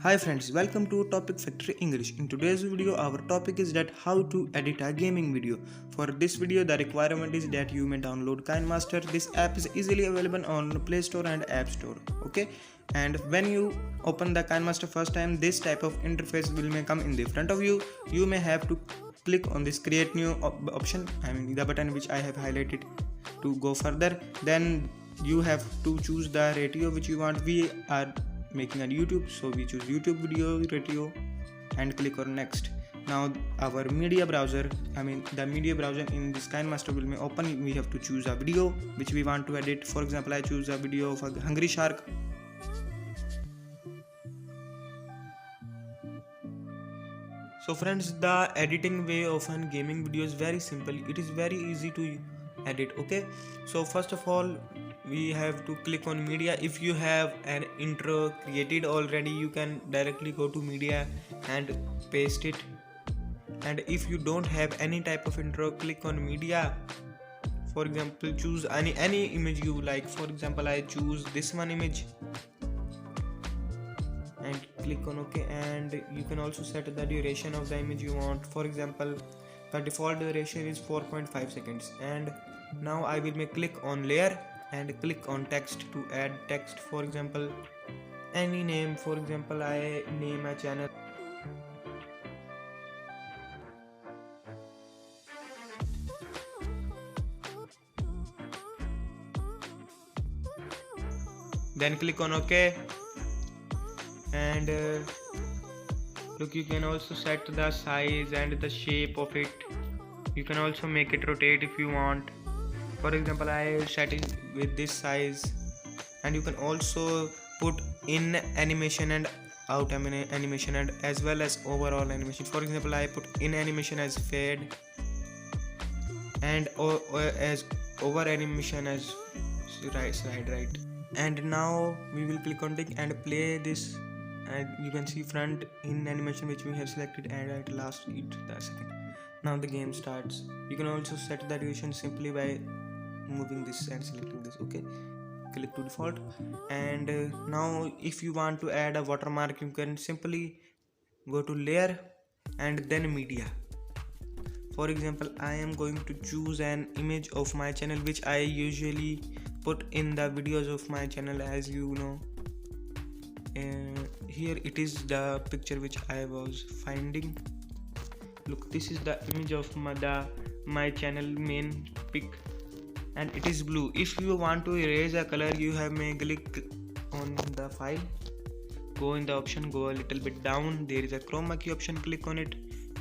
Hi friends, welcome to Topic Factory English. In today's video, our topic is that how to edit a gaming video. For this video, the requirement is that you may download KineMaster. This app is easily available on Play Store and App Store. Okay, and when you open the KineMaster first time, this type of interface may come in the front of you. You may have to click on this create new option. The button which I have highlighted to go further. Then you have to choose the ratio which you want. We are making a YouTube, so we choose YouTube video ratio and click on next. Now our media browser, the media browser in this KineMaster will be open. We have to choose a video which we want to edit. For example, I choose a video of a hungry shark. So friends, the editing way of a gaming video is very simple. It is very easy to edit. Okay, so first of all, we have to click on media. If you have an intro created already, you can directly go to media and paste it. And if you don't have any type of intro, click on media. For example, choose any image you like. For example, I choose this one image and click on OK. And you can also set the duration of the image you want. For example, the default duration is 4.5 seconds. And now I will click on layer and click on text to add text. For example, any name. For example, I name a channel. Then click on OK. And look, you can also set the size and the shape of it. You can also make it rotate if you want. For example, I set it with this size. And you can also put in animation and out animation and as well as overall animation. For example, I put in animation as fade and or as over animation as slide right. And now we will click on tick and play this, and you can see front in animation which we have selected, and at last the second. Now the game starts. You can also set the duration simply by moving this and selecting this. Okay, click to default. And now if you want to add a watermark, you can simply go to layer and then media. For example, I am going to choose an image of my channel which I usually put in the videos of my channel, as you know. Here it is the picture which I was finding. Look, this is the image of my channel main pic, and it is blue. If you want to erase a color, you have may click on the file, go in the option, go a little bit down, there is a chroma key option, click on it,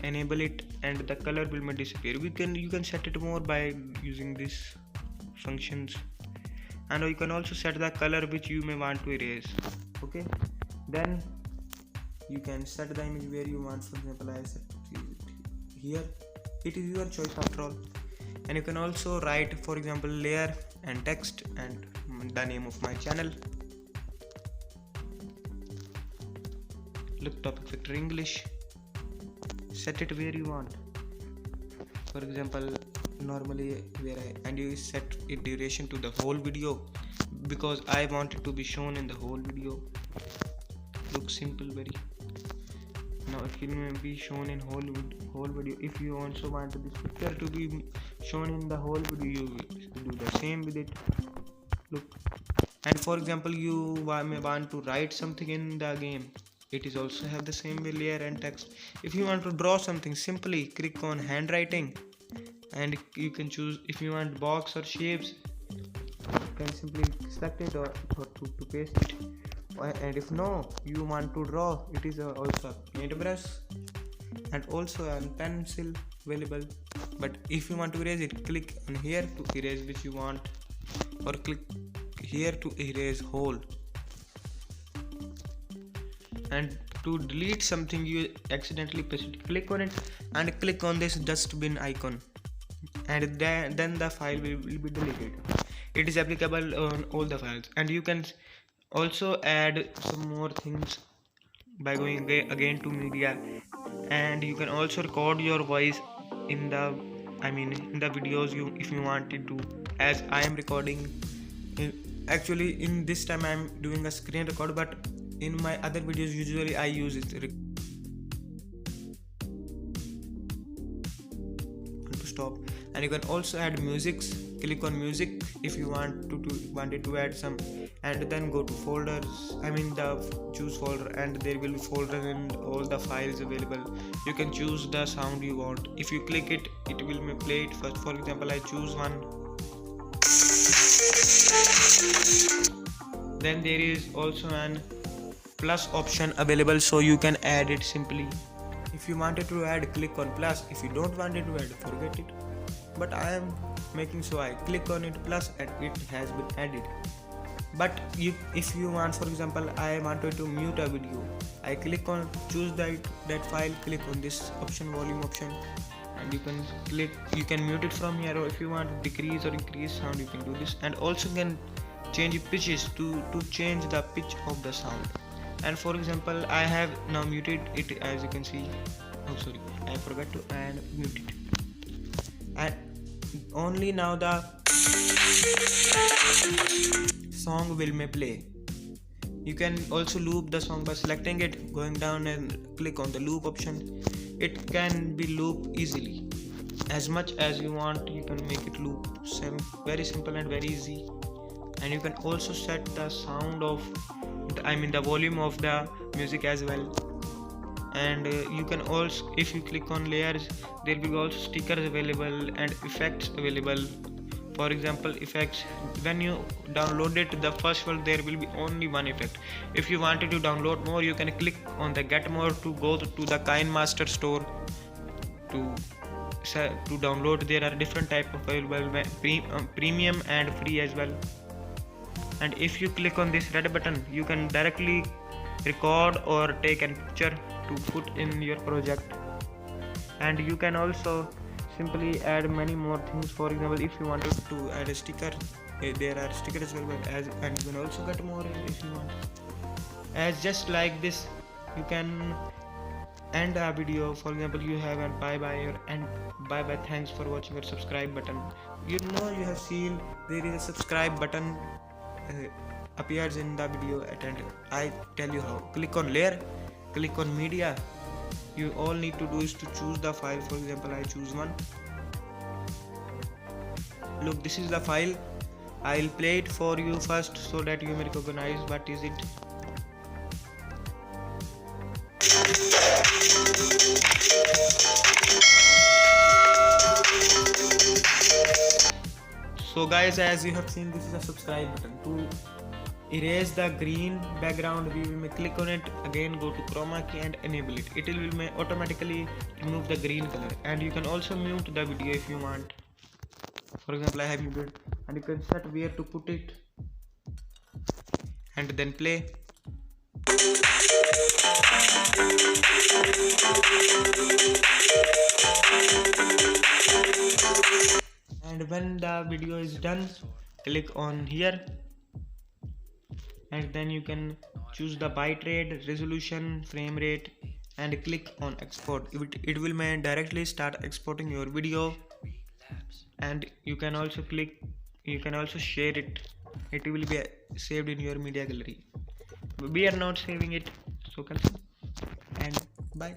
enable it, and the color will disappear. You can set it more by using these functions. And you can also set the color which you may want to erase. Okay, then you can set the image where you want. For example, I set it here. It is your choice after all. And you can also write, for example, layer and text and the name of my channel. Look, Topic Factory English. Set it where you want. For example, normally and you set it duration to the whole video, because I want it to be shown in the whole video. Look, simple very. Now it will be shown in whole video. If you also want this picture to be shown in the whole video, you do the same with it. Look, and for example, you may want to write something in the game. It is also have the same way, layer and text. If you want to draw something, simply click on handwriting, and you can choose if you want box or shapes. You can simply select it or to paste it. And if no, you want to draw, it is also a paintbrush and also a pencil available. But if you want to erase it, click on here to erase which you want, or click here to erase whole. And to delete something you accidentally press it, click on it and click on this dustbin icon, and then the file will be deleted. It is applicable on all the files. And you can also add some more things by going again to media, and you can also record your voice in the videos if you wanted to, as I am recording. Actually in this time I am doing a screen record, but in my other videos usually I use it to stop. And you can also add musics. Click on music if you wanted to add some, and then go to folders, choose folder, and there will be folder and all the files available. You can choose the sound you want. If you click it, it will play it first. For example, I choose one. Then there is also an plus option available, so you can add it simply. If you wanted to add, click on plus. If you don't want it to add, forget it. But I am making so I click on it plus and it has been added. But if you want, for example, I wanted to mute a video, I click on choose that file, click on this option, volume option, and you can mute it from here. Or if you want to decrease or increase sound, you can do this. And also can change pitches to change the pitch of the sound. And for example, I have now muted it, as you can see. Oh sorry, I forgot to mute it. And only now the song may play. You can also loop the song by selecting it, going down and click on the loop option. It can be looped easily. As much as you want, you can make it loop. Very simple and very easy. And you can also set the sound of the volume of the music as well. And you can also, if you click on layers, there will be also stickers available and effects available. For example, effects, when you download it, the first one there will be only one effect. If you wanted to download more, you can click on the get more to go to the KineMaster store to download. There are different type of available, premium and free as well. And if you click on this red button, you can directly record or take a picture to put in your project. And you can also simply add many more things. For example, if you wanted to add a sticker, there are stickers available, and you can also get more if you want. As just like this, you can end a video. For example, you have a bye bye, thanks for watching, or subscribe button. You have seen there is a subscribe button appears in the video at end. I tell you how. Click on layer, click on media. You all need to do is to choose the file. For example, I choose one. Look, this is the file. I'll play it for you first so that you may recognize what is it. So guys, as you have seen, this is a subscribe button. To erase the green background, we will click on it again, go to chroma key and enable it. It will automatically remove the green color. And you can also mute the video if you want. For example, I have muted, and you can set where to put it and then play. And when the video is done, click on here, and then you can choose the bitrate, resolution, frame rate, and click on export. It will directly start exporting your video. And you can also share it. It will be saved in your media gallery. We are not saving it, so cancel and bye.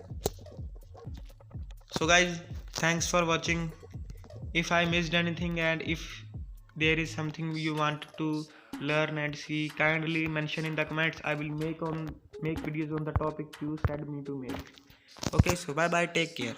So guys, thanks for watching. If I missed anything, and if there is something you want to learn and see, kindly mention in the comments. I will make videos on the topic you said me to make. Okay, so bye bye, take care.